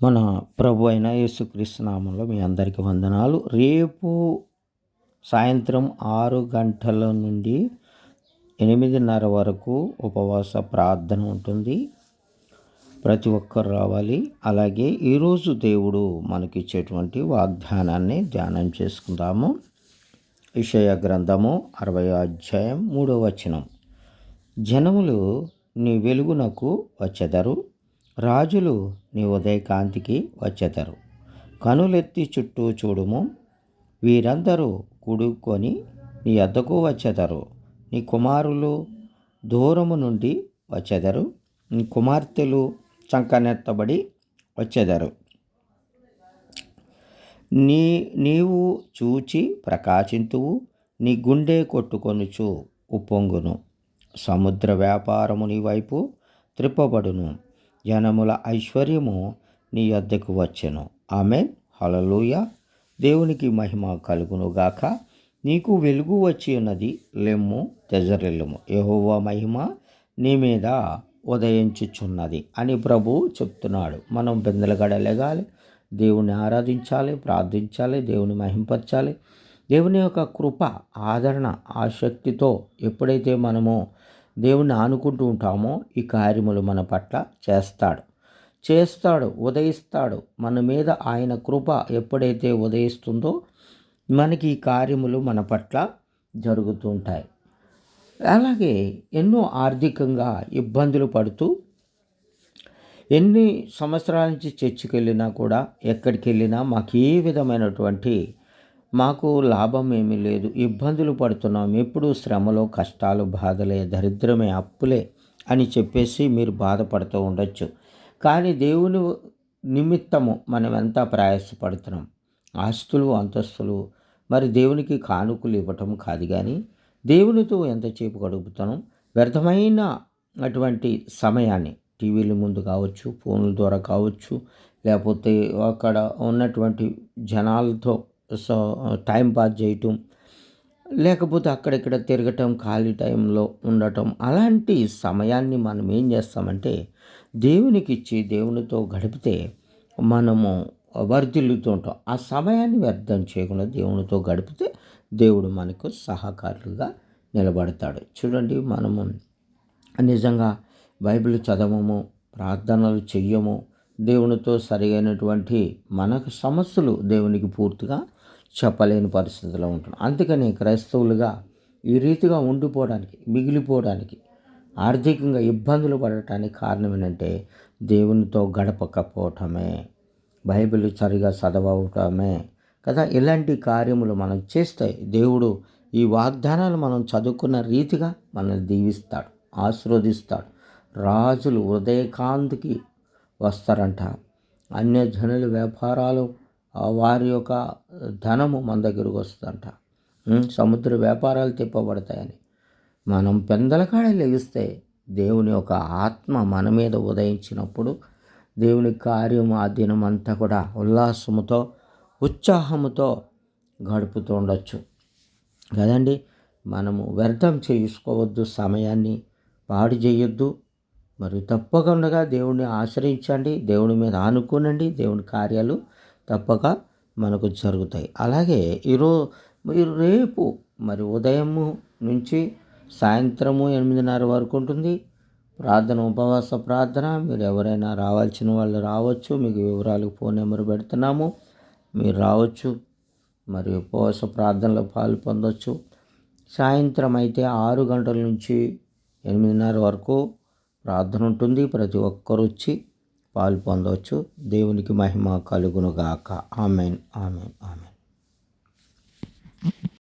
మన ప్రభు అయిన యేసుక్రీస్తు నామంలో మీ అందరికీ వందనాలు. రేపు సాయంత్రం 6 గంటల నుండి 8:30 వరకు ఉపవాస ప్రార్థన ఉంటుంది. ప్రతి ఒక్కరు రావాలి. అలాగే ఈరోజు దేవుడు మనకిచ్చేటువంటి వాగ్దానాన్ని ధ్యానం చేసుకుందాము. యెషయా గ్రంథము 60వ అధ్యాయం 3వ వచనం. జనములు నీ వెలుగునకు వచ్చెదరు, రాజులు నీ ఉదయకాంతికి వచ్చెదరు. కనులెత్తి చుట్టూ చూడుము, వీరందరూ కూడుకొని నీ యొద్దకు వచ్చెదరు. నీ కుమారులు దూరము నుండి వచ్చెదరు, నీ కుమార్తెలు చంకనెత్తబడి వచ్చెదరు. నీవు చూచి ప్రకాశింతువు, నీ గుండె కొట్టుకొనుచు ఉప్పొంగును. సముద్ర వ్యాపారము నీ వైపు త్రిప్పబడును, జనముల ఐశ్వర్యము నీ యొద్దకు వచ్చెను. ఆమేన్. హల్లెలూయా. దేవునికి మహిమ కలుగునుగాక. నీకు వెలుగు వచ్చి ఉన్నది, లెమ్ము, తెజరెల్లుము, యెహోవా మహిమ నీ మీద ఉదయించుచున్నది అని ప్రభువు చెప్తున్నాడు. మనం బెందలగడ లెగాలి, దేవుని ఆరాధించాలి, ప్రార్థించాలి, దేవుని మహింపరచాలి. దేవుని యొక్క కృప, ఆదరణ, ఆసక్తితో ఎప్పుడైతే మనము దేవుణ్ణి ఆనుకుంటూ ఉంటామో ఈ కార్యములు మన పట్ల చేస్తాడు, ఉదయిస్తాడు. మన మీద ఆయన కృప ఎప్పుడైతే ఉదయిస్తుందో మనకి ఈ కార్యములు మన పట్ల జరుగుతూ ఉంటాయి. అలాగే ఎన్నో ఆర్థికంగా ఇబ్బందులు పడుతూ ఎన్ని సంవత్సరాల నుంచి చర్చికి వెళ్ళినా కూడా, ఎక్కడికి వెళ్ళినా మాకు ఏ విధమైనటువంటి మాకు లాభం ఏమీ లేదు, ఇబ్బందులు పడుతున్నాం, ఎప్పుడు శ్రమలో, కష్టాలు, బాధలే, దరిద్రమే, అప్పులే అని చెప్పేసి మీరు బాధపడుతూ ఉండొచ్చు. కానీ దేవుని నిమిత్తము మనం ఎంత ప్రయాసపడుతున్నాం. ఆస్తులు, అంతస్తులు, మరి దేవునికి కానుకలు ఇవ్వటం కాదు, కానీ దేవునితో ఎంతసేపు గడుపుతాం. వ్యర్థమైన అటువంటి సమయాన్ని టీవీల ముందు కావచ్చు, ఫోన్ల ద్వారా కావచ్చు, లేకపోతే అక్కడ ఉన్నటువంటి జనాలతో టైం పాస్ చేయటం, లేకపోతే అక్కడిక్కడ తిరగటం, ఖాళీ టైంలో ఉండటం, అలాంటి సమయాన్ని మనం ఏం చేస్తామంటే దేవునికి ఇచ్చి దేవునితో గడిపితే మనము వర్ధిల్లుతూ ఉంటాం. ఆ సమయాన్ని వ్యర్థం చేయకుండా దేవునితో గడిపితే దేవుడు మనకు సహకారులుగా నిలబడతాడు. చూడండి, మనము నిజంగా బైబిల్ చదవము, ప్రార్థనలు చెయ్యము, దేవునితో సరైనటువంటి మనకు సమస్యలు దేవునికి పూర్తిగా చెప్పలేని పరిస్థితిలో ఉంటున్నాం. అందుకని క్రైస్తవులుగా ఈ రీతిగా ఉండిపోవడానికి, మిగిలిపోవడానికి, ఆర్థికంగా ఇబ్బందులు పడటానికి కారణం ఏంటంటే దేవునితో గడపకపోవటమే, బైబిల్ సరిగా చదవటమే కదా. ఇలాంటి కార్యములు మనం చేస్తే దేవుడు ఈ వాగ్దానాలు మనం చదువుకున్న రీతిగా మనల్ని దీవిస్తాడు, ఆశీర్వదిస్తాడు. రాజులు ఉదయకాంతికి వస్తారంట. అన్యజనుల వ్యాపారాలు, వారి యొక్క ధనము మన దగ్గరకు వస్తుందంట. సముద్ర వ్యాపారాలు తిప్పబడతాయని మనం పెందలకాడ లెగిస్తే దేవుని యొక్క ఆత్మ మన మీద ఉదయించినప్పుడు దేవుని కార్యం ఆ దినం అంతా కూడా ఉల్లాసముతో, ఉత్సాహముతో గడుపుతూ ఉండొచ్చు కదండి. మనము వ్యర్థం చేసుకోవద్దు, సమయాన్ని పాడు చేయొద్దు. మరి తప్పకుండా దేవుణ్ణి ఆశ్రయించండి, దేవుని మీద ఆనుకోనండి, దేవుని కార్యాలు తప్పక మనకు జరుగుతాయి. అలాగే రేపు మరి ఉదయము నుంచి సాయంత్రము 8:30 వరకు ఉంటుంది ప్రార్థన, ఉపవాస ప్రార్థన. మీరు ఎవరైనా రావాల్సిన వాళ్ళు రావచ్చు. మీకు వివరాలు ఫోన్ నెంబర్ పెడుతున్నాము, మీరు రావచ్చు. మరి ఉపవాస ప్రార్థనలో పాలు పొందవచ్చు. సాయంత్రం అయితే 6 గంటల నుంచి 8:30 వరకు ప్రార్థన ఉంటుంది. ప్రతి ఒక్కరు వచ్చి పాలు పొందవచ్చు. దేవునికి మహిమ కలుగునుగాక. ఆమేన్, ఆమేన్, ఆమేన్.